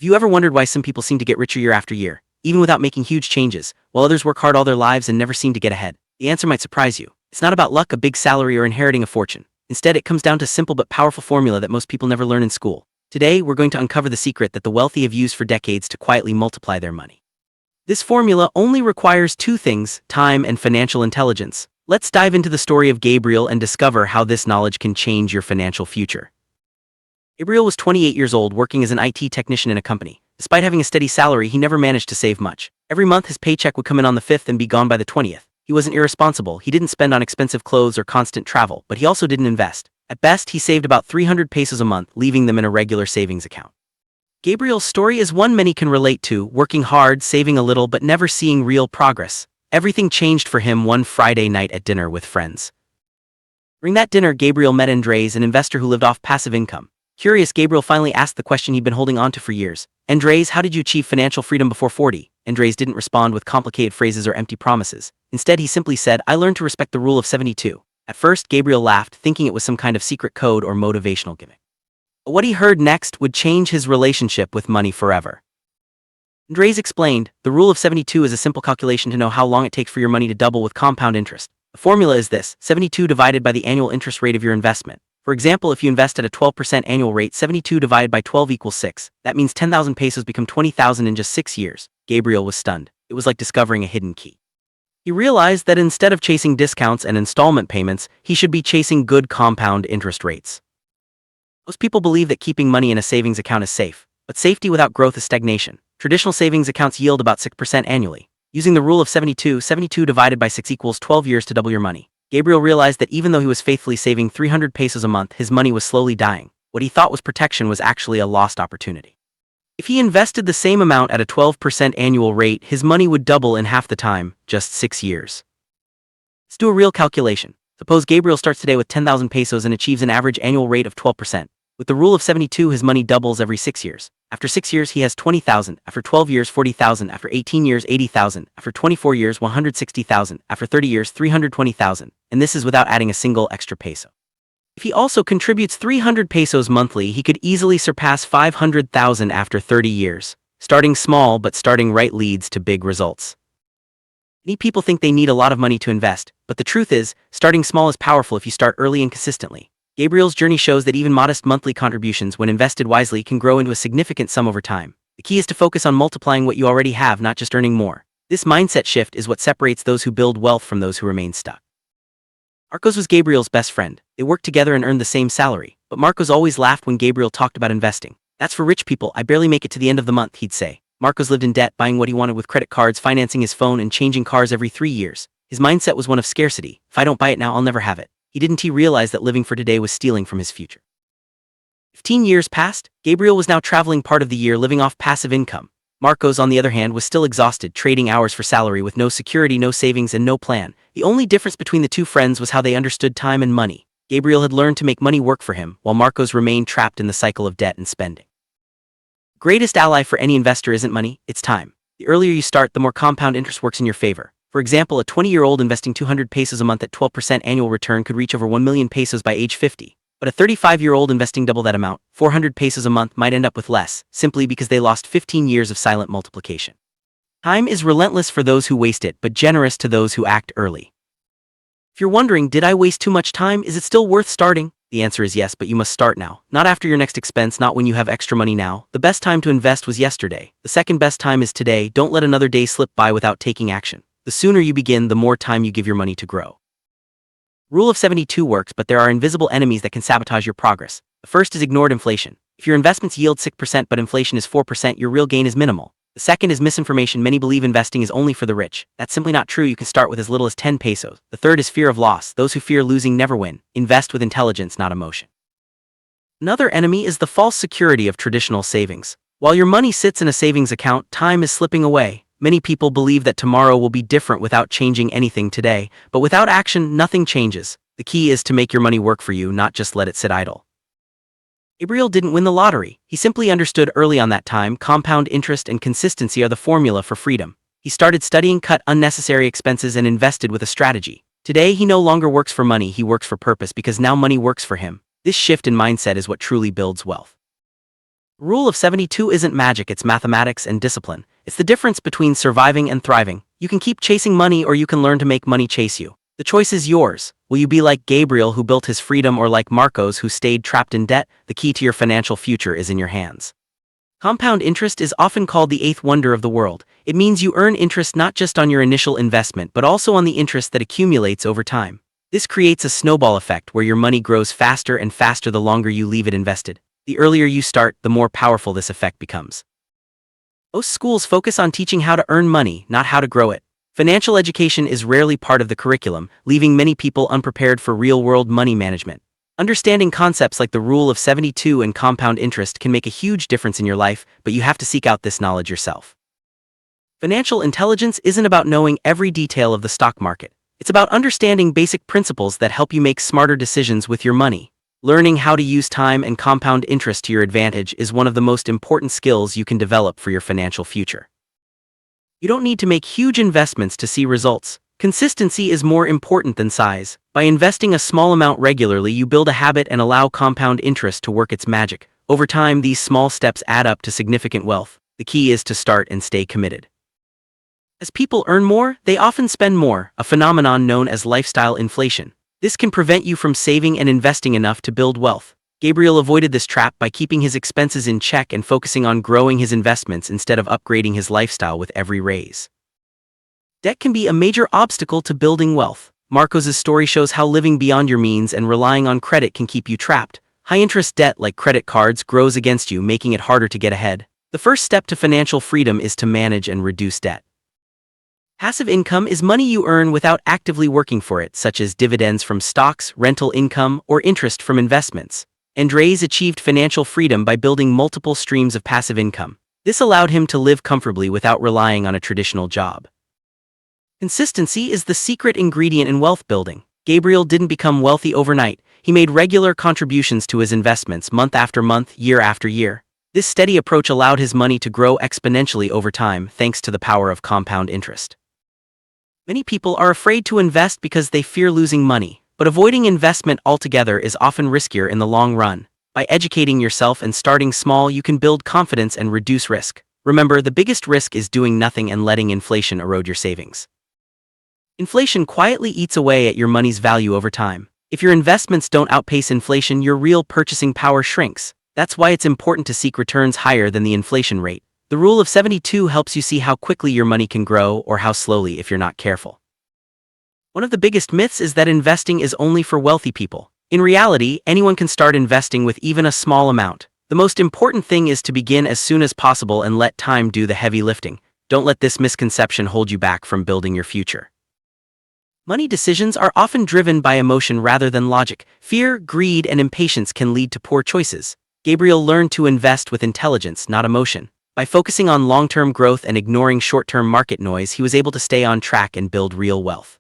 Have you ever wondered why some people seem to get richer year after year, even without making huge changes, while others work hard all their lives and never seem to get ahead? The answer might surprise you. It's not about luck, a big salary, or inheriting a fortune. Instead, it comes down to a simple but powerful formula that most people never learn in school. Today, we're going to uncover the secret that the wealthy have used for decades to quietly multiply their money. This formula only requires two things: time and financial intelligence. Let's dive into the story of Gabriel and discover how this knowledge can change your financial future. Gabriel was 28 years old, working as an IT technician in a company. Despite having a steady salary, he never managed to save much. Every month, his paycheck would come in on the 5th and be gone by the 20th. He wasn't irresponsible. He didn't spend on expensive clothes or constant travel, but he also didn't invest. At best, he saved about 300 pesos a month, leaving them in a regular savings account. Gabriel's story is one many can relate to: working hard, saving a little, but never seeing real progress. Everything changed for him one Friday night at dinner with friends. During that dinner, Gabriel met Andres, an investor who lived off passive income. Curious, Gabriel finally asked the question he'd been holding on to for years. "Andres, how did you achieve financial freedom before 40? Andres didn't respond with complicated phrases or empty promises. Instead, he simply said, "I learned to respect the rule of 72. At first, Gabriel laughed, thinking it was some kind of secret code or motivational gimmick. But what he heard next would change his relationship with money forever. Andres explained, "The rule of 72 is a simple calculation to know how long it takes for your money to double with compound interest. The formula is this: 72 divided by the annual interest rate of your investment. For example, if you invest at a 12% annual rate, 72 divided by 12 equals 6. That means 10,000 pesos become 20,000 in just 6 years. Gabriel was stunned. It was like discovering a hidden key. He realized that instead of chasing discounts and installment payments, he should be chasing good compound interest rates. Most people believe that keeping money in a savings account is safe, but safety without growth is stagnation. Traditional savings accounts yield about 6% annually. Using the rule of 72, 72 divided by 6 equals 12 years to double your money. Gabriel realized that even though he was faithfully saving 300 pesos a month, his money was slowly dying. What he thought was protection was actually a lost opportunity. If he invested the same amount at a 12% annual rate, his money would double in half the time, just 6 years. Let's do a real calculation. Suppose Gabriel starts today with 10,000 pesos and achieves an average annual rate of 12%. With the rule of 72, his money doubles every 6 years. After 6 years, he has 20,000. After 12 years, 40,000. After 18 years, 80,000. After 24 years, 160,000. After 30 years, 320,000. And this is without adding a single extra peso. If he also contributes 300 pesos monthly, he could easily surpass 500,000 after 30 years. Starting small but starting right leads to big results. Many people think they need a lot of money to invest, but the truth is, starting small is powerful if you start early and consistently. Gabriel's journey shows that even modest monthly contributions, when invested wisely, can grow into a significant sum over time. The key is to focus on multiplying what you already have, not just earning more. This mindset shift is what separates those who build wealth from those who remain stuck. Marcos was Gabriel's best friend. They worked together and earned the same salary, but Marcos always laughed when Gabriel talked about investing. "That's for rich people. I barely make it to the end of the month," he'd say. Marcos lived in debt, buying what he wanted with credit cards, financing his phone, and changing cars every 3 years. His mindset was one of scarcity. "If I don't buy it now, I'll never have it." Didn't he realize that living for today was stealing from his future? 15 years passed. Gabriel was now traveling part of the year, living off passive income. Marcos, on the other hand, was still exhausted, trading hours for salary with no security, no savings, and no plan. The only difference between the two friends was how they understood time and money. Gabriel had learned to make money work for him, while Marcos remained trapped in the cycle of debt and spending. The greatest ally for any investor isn't money, it's time. The earlier you start, the more compound interest works in your favor. For example, a 20-year-old investing 200 pesos a month at 12% annual return could reach over 1 million pesos by age 50. But a 35-year-old investing double that amount, 400 pesos a month, might end up with less, simply because they lost 15 years of silent multiplication. Time is relentless for those who waste it, but generous to those who act early. If you're wondering, did I waste too much time? Is it still worth starting? The answer is yes, but you must start now. Not after your next expense, not when you have extra money now. The best time to invest was yesterday. The second best time is today. Don't let another day slip by without taking action. The sooner you begin, the more time you give your money to grow. Rule of 72 works, but there are invisible enemies that can sabotage your progress. The first is ignored inflation. If your investments yield 6% but inflation is 4%, your real gain is minimal. The second is misinformation. Many believe investing is only for the rich. That's simply not true. You can start with as little as 10 pesos. The third is fear of loss. Those who fear losing never win. Invest with intelligence, not emotion. Another enemy is the false security of traditional savings. While your money sits in a savings account, time is slipping away. Many people believe that tomorrow will be different without changing anything today, but without action, nothing changes. The key is to make your money work for you, not just let it sit idle. Gabriel didn't win the lottery. He simply understood early on that time compound interest and consistency are the formula for freedom. He started studying, cut unnecessary expenses, and invested with a strategy. Today, he no longer works for money, he works for purpose, because now money works for him. This shift in mindset is what truly builds wealth. Rule of 72 isn't magic, it's mathematics and discipline. It's the difference between surviving and thriving. You can keep chasing money or you can learn to make money chase you. The choice is yours. Will you be like Gabriel who built his freedom or like Marcos who stayed trapped in debt? The key to your financial future is in your hands. Compound interest is often called the eighth wonder of the world. It means you earn interest not just on your initial investment but also on the interest that accumulates over time. This creates a snowball effect where your money grows faster and faster the longer you leave it invested. The earlier you start, the more powerful this effect becomes. Most schools focus on teaching how to earn money, not how to grow it. Financial education is rarely part of the curriculum, leaving many people unprepared for real-world money management. Understanding concepts like the Rule of 72 and compound interest can make a huge difference in your life, but you have to seek out this knowledge yourself. Financial intelligence isn't about knowing every detail of the stock market. It's about understanding basic principles that help you make smarter decisions with your money. Learning how to use time and compound interest to your advantage is one of the most important skills you can develop for your financial future. You don't need to make huge investments to see results. Consistency is more important than size. By investing a small amount regularly, you build a habit and allow compound interest to work its magic. Over time, these small steps add up to significant wealth. The key is to start and stay committed. As people earn more, they often spend more, a phenomenon known as lifestyle inflation. This can prevent you from saving and investing enough to build wealth. Gabriel avoided this trap by keeping his expenses in check and focusing on growing his investments instead of upgrading his lifestyle with every raise. Debt can be a major obstacle to building wealth. Marcos' story shows how living beyond your means and relying on credit can keep you trapped. High-interest debt like credit cards grows against you, making it harder to get ahead. The first step to financial freedom is to manage and reduce debt. Passive income is money you earn without actively working for it, such as dividends from stocks, rental income, or interest from investments. Andres achieved financial freedom by building multiple streams of passive income. This allowed him to live comfortably without relying on a traditional job. Consistency is the secret ingredient in wealth building. Gabriel didn't become wealthy overnight. He made regular contributions to his investments month after month, year after year. This steady approach allowed his money to grow exponentially over time thanks to the power of compound interest. Many people are afraid to invest because they fear losing money, but avoiding investment altogether is often riskier in the long run. By educating yourself and starting small, you can build confidence and reduce risk. Remember, the biggest risk is doing nothing and letting inflation erode your savings. Inflation quietly eats away at your money's value over time. If your investments don't outpace inflation, your real purchasing power shrinks. That's why it's important to seek returns higher than the inflation rate. The Rule of 72 helps you see how quickly your money can grow or how slowly if you're not careful. One of the biggest myths is that investing is only for wealthy people. In reality, anyone can start investing with even a small amount. The most important thing is to begin as soon as possible and let time do the heavy lifting. Don't let this misconception hold you back from building your future. Money decisions are often driven by emotion rather than logic. Fear, greed, and impatience can lead to poor choices. Gabriel learned to invest with intelligence, not emotion. By focusing on long-term growth and ignoring short-term market noise, he was able to stay on track and build real wealth.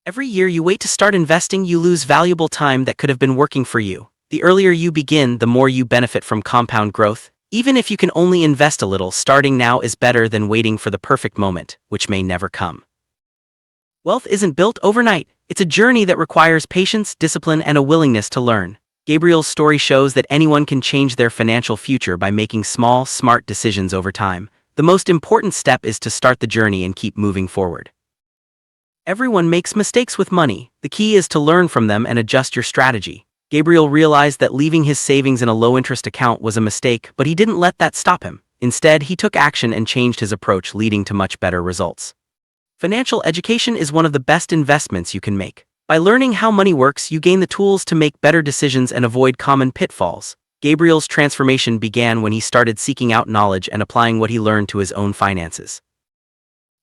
Every year you wait to start investing, you lose valuable time that could have been working for you. The earlier you begin, the more you benefit from compound growth. Even if you can only invest a little, starting now is better than waiting for the perfect moment, which may never come. Wealth isn't built overnight. It's a journey that requires patience, discipline, and a willingness to learn. Gabriel's story shows that anyone can change their financial future by making small, smart decisions over time. The most important step is to start the journey and keep moving forward. Everyone makes mistakes with money. The key is to learn from them and adjust your strategy. Gabriel realized that leaving his savings in a low-interest account was a mistake, but he didn't let that stop him. Instead, he took action and changed his approach, leading to much better results. Financial education is one of the best investments you can make. By learning how money works, you gain the tools to make better decisions and avoid common pitfalls. Gabriel's transformation began when he started seeking out knowledge and applying what he learned to his own finances.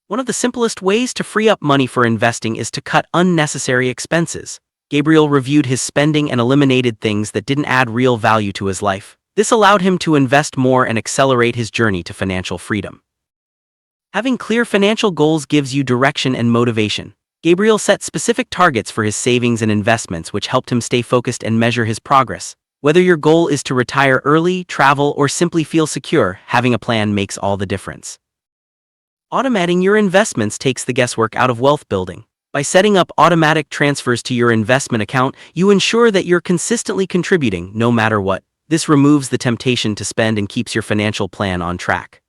One of the simplest ways to free up money for investing is to cut unnecessary expenses. Gabriel reviewed his spending and eliminated things that didn't add real value to his life. This allowed him to invest more and accelerate his journey to financial freedom. Having clear financial goals gives you direction and motivation. Gabriel set specific targets for his savings and investments, which helped him stay focused and measure his progress. Whether your goal is to retire early, travel, or simply feel secure, having a plan makes all the difference. Automating your investments takes the guesswork out of wealth building. By setting up automatic transfers to your investment account, you ensure that you're consistently contributing, no matter what. This removes the temptation to spend and keeps your financial plan on track.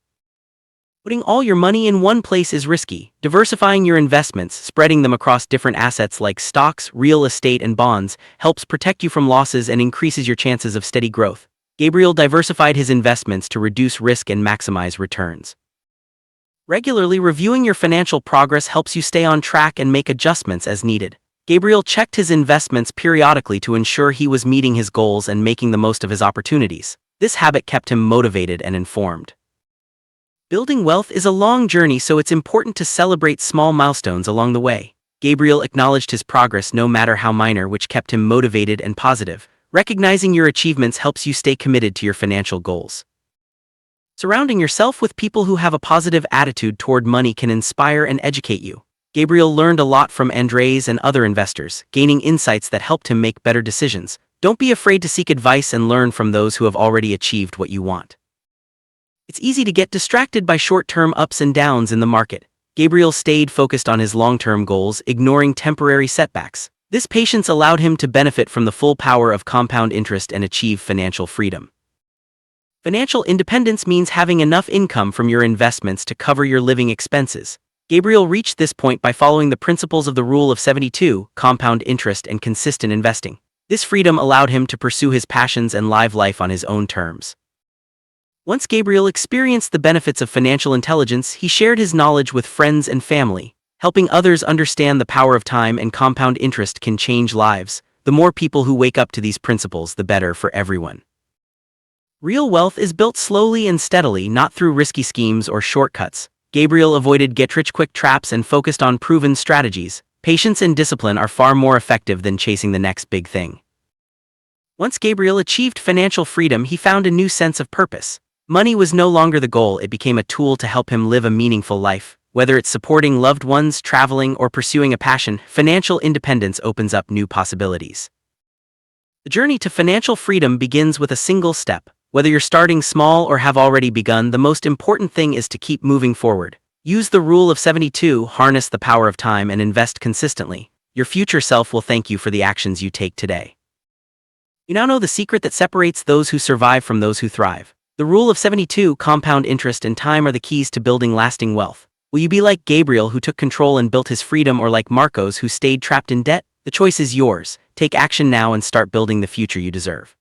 Putting all your money in one place is risky. Diversifying your investments, spreading them across different assets like stocks, real estate, and bonds, helps protect you from losses and increases your chances of steady growth. Gabriel diversified his investments to reduce risk and maximize returns. Regularly reviewing your financial progress helps you stay on track and make adjustments as needed. Gabriel checked his investments periodically to ensure he was meeting his goals and making the most of his opportunities. This habit kept him motivated and informed. Building wealth is a long journey, so it's important to celebrate small milestones along the way. Gabriel acknowledged his progress no matter how minor, which kept him motivated and positive. Recognizing your achievements helps you stay committed to your financial goals. Surrounding yourself with people who have a positive attitude toward money can inspire and educate you. Gabriel learned a lot from Andres and other investors, gaining insights that helped him make better decisions. Don't be afraid to seek advice and learn from those who have already achieved what you want. It's easy to get distracted by short-term ups and downs in the market. Gabriel stayed focused on his long-term goals, ignoring temporary setbacks. This patience allowed him to benefit from the full power of compound interest and achieve financial freedom. Financial independence means having enough income from your investments to cover your living expenses. Gabriel reached this point by following the principles of the Rule of 72, compound interest and consistent investing. This freedom allowed him to pursue his passions and live life on his own terms. Once Gabriel experienced the benefits of financial intelligence, he shared his knowledge with friends and family. Helping others understand the power of time and compound interest can change lives. The more people who wake up to these principles, the better for everyone. Real wealth is built slowly and steadily, not through risky schemes or shortcuts. Gabriel avoided get-rich-quick traps and focused on proven strategies. Patience and discipline are far more effective than chasing the next big thing. Once Gabriel achieved financial freedom, he found a new sense of purpose. Money was no longer the goal, it became a tool to help him live a meaningful life. Whether it's supporting loved ones, traveling, or pursuing a passion, financial independence opens up new possibilities. The journey to financial freedom begins with a single step. Whether you're starting small or have already begun, the most important thing is to keep moving forward. Use the Rule of 72, harness the power of time, and invest consistently. Your future self will thank you for the actions you take today. You now know the secret that separates those who survive from those who thrive. The Rule of 72, compound interest and time are the keys to building lasting wealth. Will you be like Gabriel, who took control and built his freedom, or like Marcos, who stayed trapped in debt? The choice is yours. Take action now and start building the future you deserve.